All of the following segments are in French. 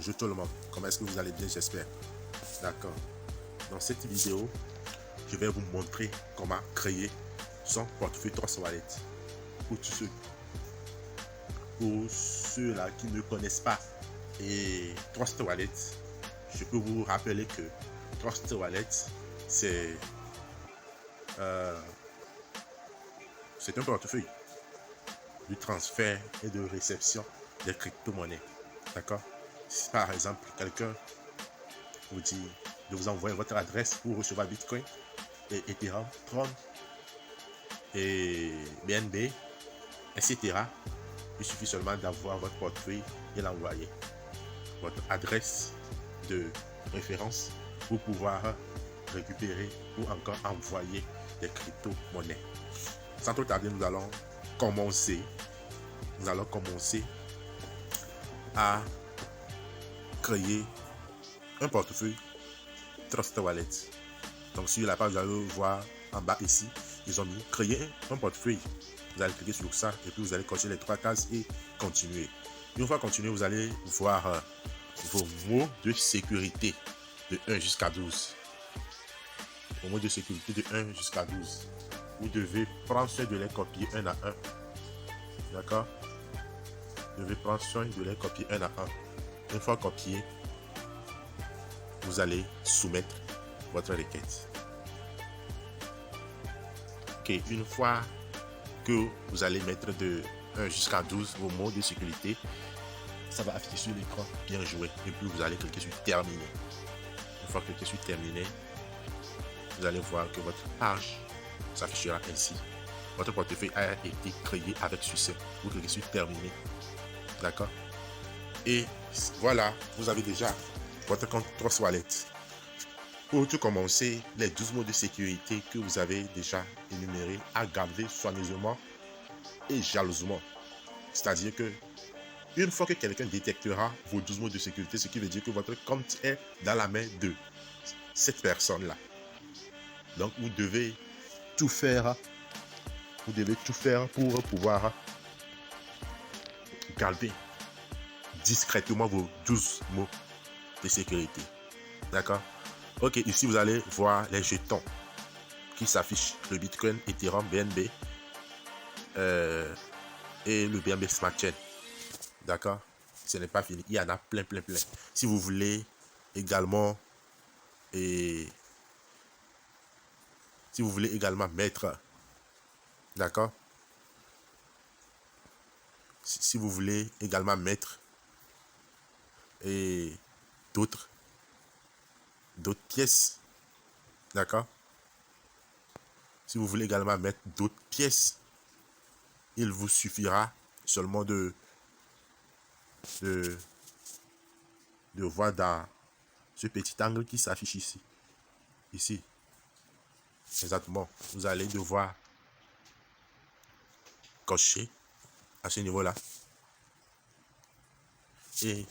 Bonjour tout le monde, comment est-ce que vous allez bien, j'espère. D'accord. Dans cette vidéo, je vais vous montrer comment créer son portefeuille Trust Wallet. Pour ceux-là qui ne connaissent pas et Trust Wallet, je peux vous rappeler que Trust Wallet, c'est un portefeuille de transfert et de réception des crypto-monnaies. D'accord. Si par exemple quelqu'un vous dit de vous envoyer votre adresse pour recevoir Bitcoin et Ethereum, Tron et BNB, etc. Il suffit seulement d'avoir votre portefeuille et l'envoyer. Votre adresse de référence pour pouvoir récupérer ou encore envoyer des crypto-monnaies. Sans trop tarder, nous allons commencer à créer un portefeuille Trust Wallet. Donc sur la page, vous allez voir en bas ici, ils ont mis créer un portefeuille. Vous allez cliquer sur ça et puis vous allez cocher les 3 cases et continuer. Une fois continué, vous allez voir vos mots de sécurité de 1 jusqu'à 12. Vos mots de sécurité de 1 jusqu'à 12. Vous devez prendre soin de les copier un à un. D'accord? Vous devez prendre soin de les copier un à un. Une fois copié, vous allez soumettre votre requête. Ok, une fois que vous allez mettre de 1 jusqu'à 12 vos mots de sécurité, ça va afficher sur l'écran bien joué et puis vous allez cliquer sur terminer. Une fois cliqué sur terminer, vous allez voir que votre page s'affichera ainsi. Votre portefeuille a été créé avec succès. Vous cliquez sur terminer. D'accord? Et voilà, vous avez déjà votre compte Trust Wallet. Pour tout commencer, les 12 mots de sécurité que vous avez déjà énumérés à garder soigneusement et jalousement. C'est-à-dire que une fois que quelqu'un détectera vos 12 mots de sécurité, ce qui veut dire que votre compte est dans la main de cette personne-là. Donc vous devez tout faire pour pouvoir garder discrètement vos 12 mots de sécurité. D'accord? Ok, ici vous allez voir les jetons qui s'affichent. Le Bitcoin, Ethereum, BNB et le BNB Smart Chain. D'accord? Ce n'est pas fini. Il y en a plein. Si vous voulez également mettre, d'accord? Si vous voulez également mettre d'autres pièces, d'accord? Si vous voulez également mettre d'autres pièces, il vous suffira seulement de voir dans ce petit angle qui s'affiche ici. Exactement. Vous allez devoir cocher à ce niveau-là. Et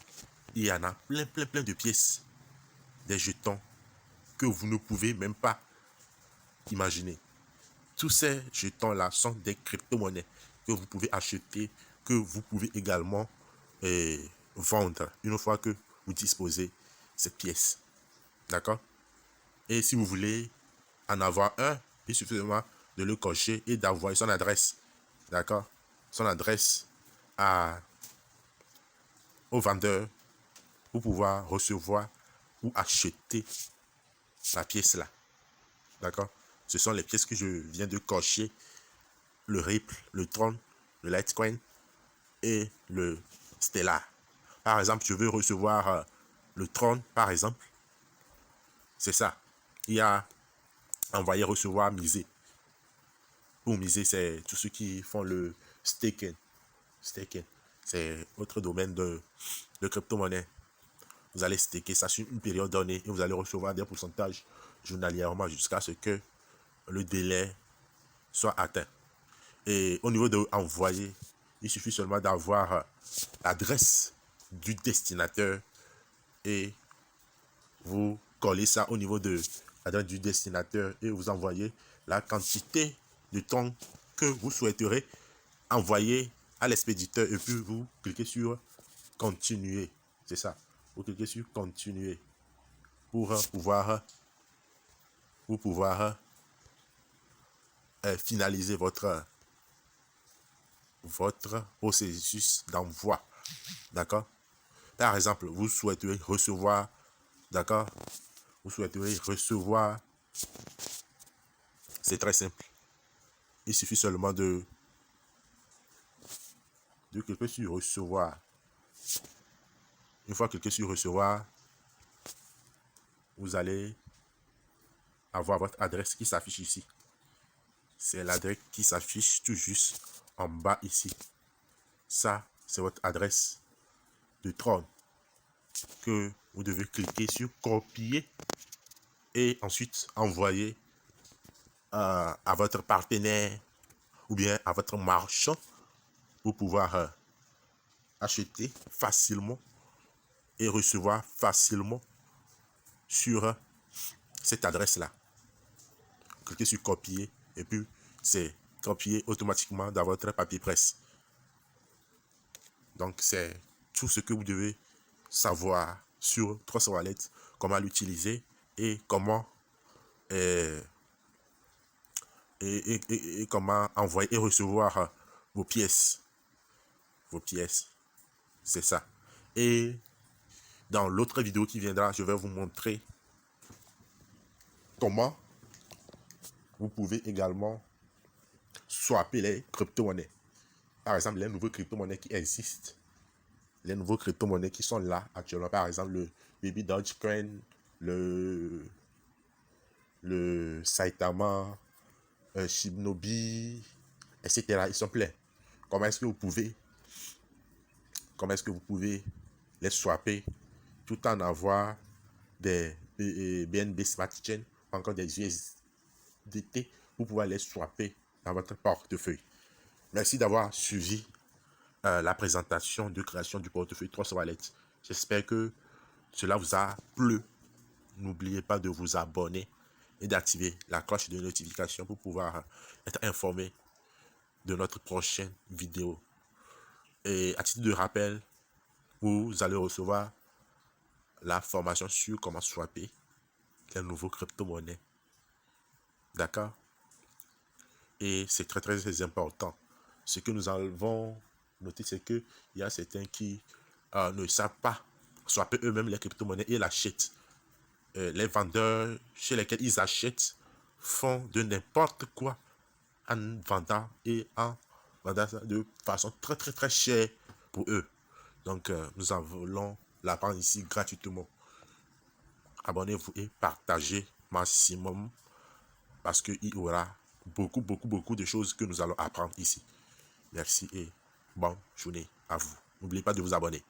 il y en a plein de pièces, des jetons que vous ne pouvez même pas imaginer. Tous ces jetons-là sont des crypto-monnaies que vous pouvez acheter, que vous pouvez également vendre une fois que vous disposez cette pièce. D'accord? Et si vous voulez en avoir un, il suffit seulement de le cocher et d'envoyer son adresse. D'accord? Son adresse au vendeur pour pouvoir recevoir ou acheter la pièce là. D'accord? Ce sont les pièces que je viens de cocher. Le Ripple, le Tron, le Litecoin et le Stellar. Par exemple, je veux recevoir le Tron, par exemple. C'est ça. Il y a envoyer, recevoir, miser. Pour miser, c'est tous ceux qui font le staking. C'est autre domaine de crypto-monnaie. Vous allez staker ça sur une période donnée et vous allez recevoir des pourcentages journalièrement jusqu'à ce que le délai soit atteint. Et au niveau de envoyer, il suffit seulement d'avoir l'adresse du destinataire et vous collez ça au niveau de l'adresse du destinataire et vous envoyez la quantité de temps que vous souhaiterez envoyer à l'expéditeur et puis vous cliquez sur continuer. C'est ça. vous cliquez sur continuer pour pouvoir finaliser votre processus d'envoi. D'accord? Par exemple, vous souhaiterez recevoir, d'accord? Vous souhaiterez recevoir, c'est très simple. Il suffit seulement de cliquer sur recevoir. Une fois cliqué sur recevoir, vous allez avoir votre adresse qui s'affiche ici. C'est l'adresse qui s'affiche tout juste en bas ici. Ça, c'est votre adresse de Tron que vous devez cliquer sur copier et ensuite envoyer à votre partenaire ou bien à votre marchand pour pouvoir acheter facilement et recevoir facilement sur cette adresse-là. Cliquez sur copier et puis c'est copié automatiquement dans votre papier presse. Donc c'est tout ce que vous devez savoir sur Trust Wallet, comment l'utiliser et comment comment envoyer et recevoir vos pièces. C'est ça. Et dans l'autre vidéo qui viendra, je vais vous montrer comment vous pouvez également swapper les crypto-monnaies. Par exemple, les nouveaux crypto-monnaies qui existent, les nouveaux crypto-monnaies qui sont là actuellement, par exemple le Baby Dogecoin, le Saitama, Shibnobi, etc. Ils sont pleins. Comment est-ce que vous pouvez les swapper tout en avoir des BNB Smart Chain, encore des USDT, vous pouvez les swapper dans votre portefeuille. Merci d'avoir suivi la présentation de création du portefeuille Trust Wallet. J'espère que cela vous a plu. N'oubliez pas de vous abonner et d'activer la cloche de notification pour pouvoir être informé de notre prochaine vidéo. Et à titre de rappel, vous allez recevoir la formation sur comment swapper les nouveaux crypto-monnaies. D'accord? Et c'est très très important. Ce que nous avons noté, c'est qu'il y a certains qui ne savent pas swapper eux-mêmes les crypto-monnaies et l'achètent. Les vendeurs chez lesquels ils achètent font de n'importe quoi en vendant et en vendant ça de façon très très très chère pour eux. Donc nous allons l'apprendre ici gratuitement. Abonnez-vous et partagez maximum parce qu'il y aura beaucoup de choses que nous allons apprendre ici. Merci et bonne journée à vous. N'oubliez pas de vous abonner.